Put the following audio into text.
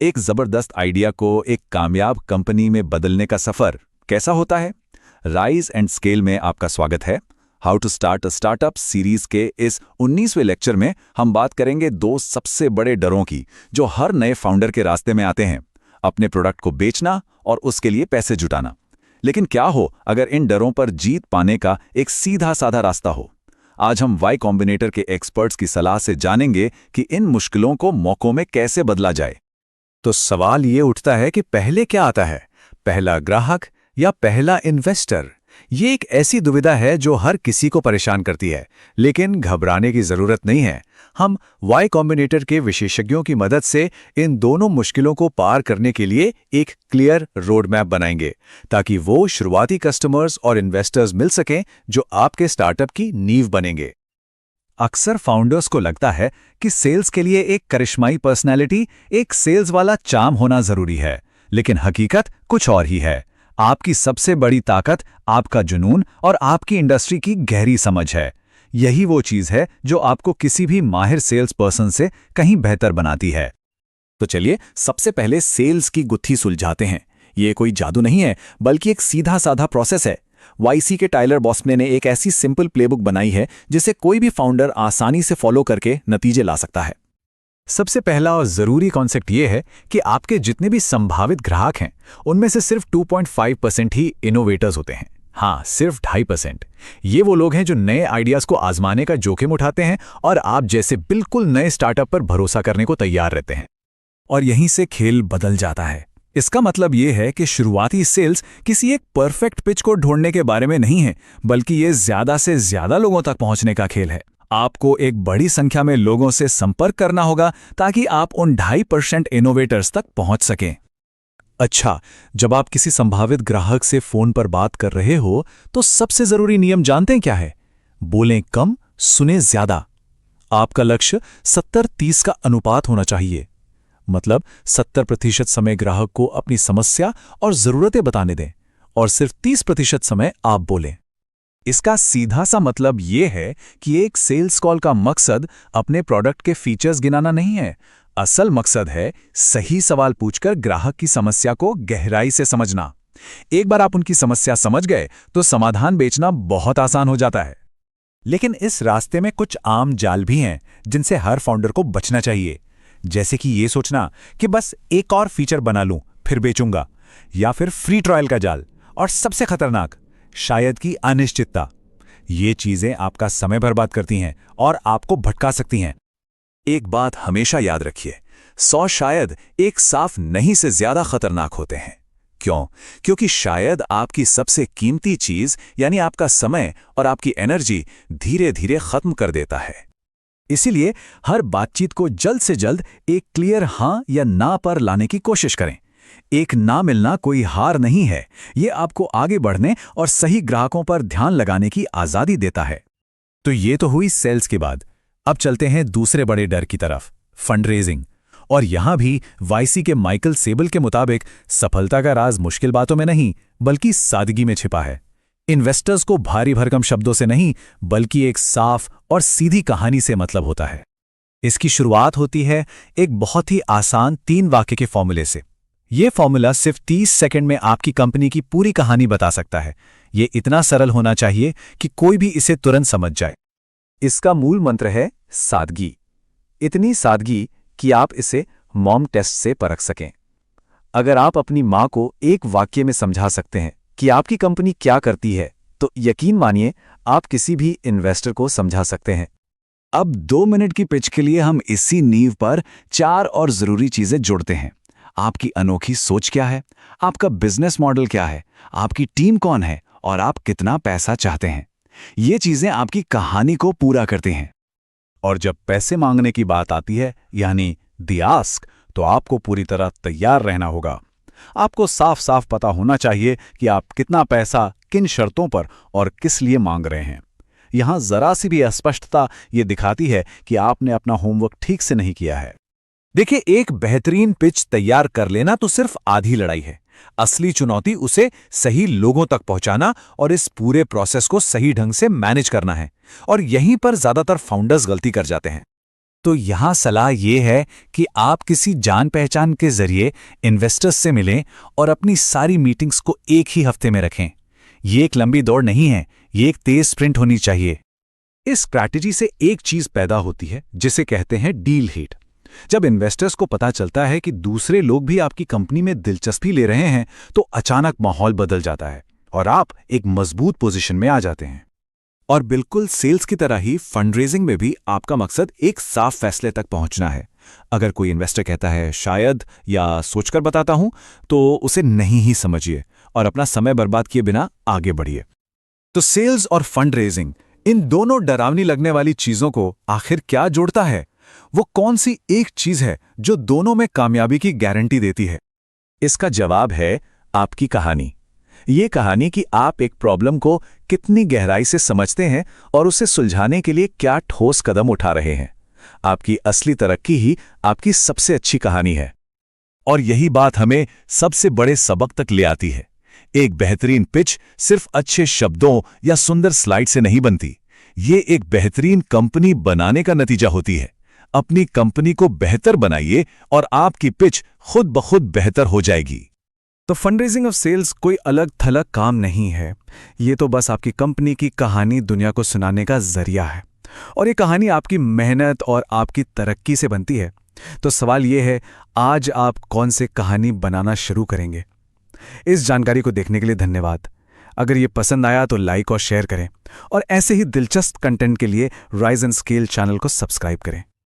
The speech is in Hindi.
एक जबरदस्त आइडिया को एक कामयाब कंपनी में बदलने का सफर कैसा होता है? राइज एंड स्केल में आपका स्वागत है। How to start a startup series के इस 19वें लेक्चर में हम बात करेंगे दो सबसे बड़े डरों की जो हर नए फाउंडर के रास्ते में आते हैं, अपने प्रोडक्ट को बेचना और उसके लिए पैसे जुटाना। लेकिन क्या हो अगर इन डरों पर जीत पाने का एक सीधा साधा रास्ता हो? आज हम वाई कॉम्बिनेटर के एक्सपर्ट्स की सलाह से जानेंगे कि इन मुश्किलों को मौकों में कैसे बदला जाए। तो सवाल ये उठता है कि पहले क्या आता है, पहला ग्राहक या पहला इन्वेस्टर? ये एक ऐसी दुविधा है जो हर किसी को परेशान करती है, लेकिन घबराने की जरूरत नहीं है। हम वाई कॉम्बिनेटर के विशेषज्ञों की मदद से इन दोनों मुश्किलों को पार करने के लिए एक क्लियर रोड मैप बनाएंगे, ताकि वो शुरुआती कस्टमर्स और इन्वेस्टर्स मिल सकें जो आपके स्टार्टअप की नींव बनेंगे। अक्सर फाउंडर्स को लगता है कि सेल्स के लिए एक करिश्माई पर्सनैलिटी, एक सेल्स वाला चार्म होना जरूरी है, लेकिन हकीकत कुछ और ही है। आपकी सबसे बड़ी ताकत आपका जुनून और आपकी इंडस्ट्री की गहरी समझ है। यही वो चीज है जो आपको किसी भी माहिर सेल्स पर्सन से कहीं बेहतर बनाती है। तो चलिए सबसे पहले सेल्स की गुत्थी सुलझाते हैं। ये कोई जादू नहीं है, बल्कि एक सीधा साधा प्रोसेस है। वाईसी के टाइलर बॉस्कने ने एक ऐसी सिंपल प्लेबुक बनाई है जिसे कोई भी फाउंडर आसानी से फॉलो करके नतीजे ला सकता है। सबसे पहला और जरूरी कॉन्सेप्ट ये है कि आपके जितने भी संभावित ग्राहक हैं, उनमें से सिर्फ 2.5% ही इनोवेटर्स होते हैं। हाँ, सिर्फ 2.5%। ये वो लोग हैं जो नए आइडियाज को आजमाने का जोखिम उठाते हैं और आप जैसे बिल्कुल नए स्टार्टअप पर भरोसा करने को तैयार रहते हैं। और यहीं से खेल बदल जाता है। इसका मतलब ये है कि शुरुआती सेल्स किसी एक परफेक्ट पिच को ढूंढने के बारे में नहीं है, बल्कि ये ज्यादा से ज्यादा लोगों तक पहुंचने का खेल है। आपको एक बड़ी संख्या में लोगों से संपर्क करना होगा ताकि आप उन 2.5% इनोवेटर्स तक पहुंच सकें। अच्छा, जब आप किसी संभावित ग्राहक से फोन पर बात कर रहे हो तो सबसे जरूरी नियम जानते हैं क्या है? बोलें कम, सुने ज्यादा। आपका लक्ष्य 70-30 का अनुपात होना चाहिए। मतलब 70% समय ग्राहक को अपनी समस्या और जरूरतें बताने दें और सिर्फ 30% समय आप बोलें। इसका सीधा सा मतलब ये है कि एक सेल्स कॉल का मकसद अपने प्रोडक्ट के फीचर्स गिनाना नहीं है। असल मकसद है सही सवाल पूछकर ग्राहक की समस्या को गहराई से समझना। एक बार आप उनकी समस्या समझ गए तो समाधान बेचना बहुत आसान हो जाता है। लेकिन इस रास्ते में कुछ आम जाल भी हैं जिनसे हर फाउंडर को बचना चाहिए। जैसे कि ये सोचना कि बस एक और फीचर बना लूं फिर बेचूंगा, या फिर फ्री ट्रायल का जाल, और सबसे खतरनाक शायद की अनिश्चितता। ये चीजें आपका समय बर्बाद करती हैं और आपको भटका सकती हैं। एक बात हमेशा याद रखिए, 100 शायद एक साफ नहीं से ज्यादा खतरनाक होते हैं। क्यों? क्योंकि शायद आपकी सबसे कीमती चीज यानी आपका समय और आपकी एनर्जी धीरे धीरे खत्म कर देता है। इसीलिए हर बातचीत को जल्द से जल्द एक क्लियर हां या ना पर लाने की कोशिश करें। एक ना मिलना कोई हार नहीं है, ये आपको आगे बढ़ने और सही ग्राहकों पर ध्यान लगाने की आजादी देता है। तो ये तो हुई सेल्स के बाद। अब चलते हैं दूसरे बड़े डर की तरफ, फंडरेजिंग। और यहां भी वाईसी के माइकल सेबल के मुताबिक सफलता का राज मुश्किल बातों में नहीं बल्कि सादगी में छिपा है। इन्वेस्टर्स को भारी भरकम शब्दों से नहीं बल्कि एक साफ और सीधी कहानी से मतलब होता है। इसकी शुरुआत होती है एक बहुत ही आसान 3 वाक्य के फॉर्मूले से। ये फॉर्मूला सिर्फ 30 सेकंड में आपकी कंपनी की पूरी कहानी बता सकता है। ये इतना सरल होना चाहिए कि कोई भी इसे तुरंत समझ जाए। इसका मूल मंत्र है सादगी। इतनी सादगी कि आप इसे मॉम टेस्ट से परख सकें। अगर आप अपनी मां को एक वाक्य में समझा सकते हैं कि आपकी कंपनी क्या करती है, तो यकीन मानिए आप किसी भी इन्वेस्टर को समझा सकते हैं। अब 2 मिनट की पिच के लिए हम इसी नींव पर 4 और जरूरी चीजें जोड़ते हैं। आपकी अनोखी सोच क्या है, आपका बिजनेस मॉडल क्या है, आपकी टीम कौन है और आप कितना पैसा चाहते हैं। ये चीजें आपकी कहानी को पूरा करती हैं। और जब पैसे मांगने की बात आती है यानी द आस्क, तो आपको पूरी तरह तैयार रहना होगा। आपको साफ साफ पता होना चाहिए कि आप कितना पैसा किन शर्तों पर और किस लिए मांग रहे हैं। यहां जरा सी भी अस्पष्टता ये दिखाती है कि आपने अपना होमवर्क ठीक से नहीं किया है। देखिए, एक बेहतरीन पिच तैयार कर लेना तो सिर्फ आधी लड़ाई है। असली चुनौती उसे सही लोगों तक पहुंचाना और इस पूरे प्रोसेस को सही ढंग से मैनेज करना है। और यहीं पर ज्यादातर फाउंडर्स गलती कर जाते हैं। तो यहाँ सलाह ये है कि आप किसी जान पहचान के जरिए इन्वेस्टर्स से मिलें और अपनी सारी मीटिंग्स को एक ही हफ्ते में रखें। ये एक लंबी दौड़ नहीं है, ये एक तेज स्प्रिंट होनी चाहिए। इस स्ट्रैटेजी से एक चीज पैदा होती है जिसे कहते हैं डील हीट। जब इन्वेस्टर्स को पता चलता है कि दूसरे लोग भी आपकी कंपनी में दिलचस्पी ले रहे हैं, तो अचानक माहौल बदल जाता है और आप एक मजबूत पोजीशन में आ जाते हैं। और बिल्कुल सेल्स की तरह ही फंडरेजिंग में भी आपका मकसद एक साफ फैसले तक पहुंचना है। अगर कोई इन्वेस्टर कहता है शायद या सोचकर बताता हूं, तो उसे नहीं ही समझिए और अपना समय बर्बाद किए बिना आगे बढ़िए। तो सेल्स और फंडरेजिंग, इन दोनों डरावनी लगने वाली चीजों को आखिर क्या जोड़ता है? वो कौन सी एक चीज है जो दोनों में कामयाबी की गारंटी देती है? इसका जवाब है आपकी कहानी। ये कहानी कि आप एक प्रॉब्लम को कितनी गहराई से समझते हैं और उसे सुलझाने के लिए क्या ठोस कदम उठा रहे हैं। आपकी असली तरक्की ही आपकी सबसे अच्छी कहानी है। और यही बात हमें सबसे बड़े सबक तक ले आती है। एक बेहतरीन पिच सिर्फ अच्छे शब्दों या सुंदर स्लाइड से नहीं बनती। ये एक बेहतरीन कंपनी बनाने का नतीजा होती है। अपनी कंपनी को बेहतर बनाइए और आपकी पिच खुद ब खुद बेहतर हो जाएगी। तो फंडरेजिंग ऑफ सेल्स कोई अलग थलग काम नहीं है। ये तो बस आपकी कंपनी की कहानी दुनिया को सुनाने का जरिया है। और ये कहानी आपकी मेहनत और आपकी तरक्की से बनती है। तो सवाल ये है, आज आप कौन से कहानी बनाना शुरू करेंगे? इस जानकारी को देखने के लिए धन्यवाद। अगर ये पसंद आया तो लाइक और शेयर करें और ऐसे ही दिलचस्प कंटेंट के लिए राइज एंड स्केल चैनल को सब्सक्राइब करें।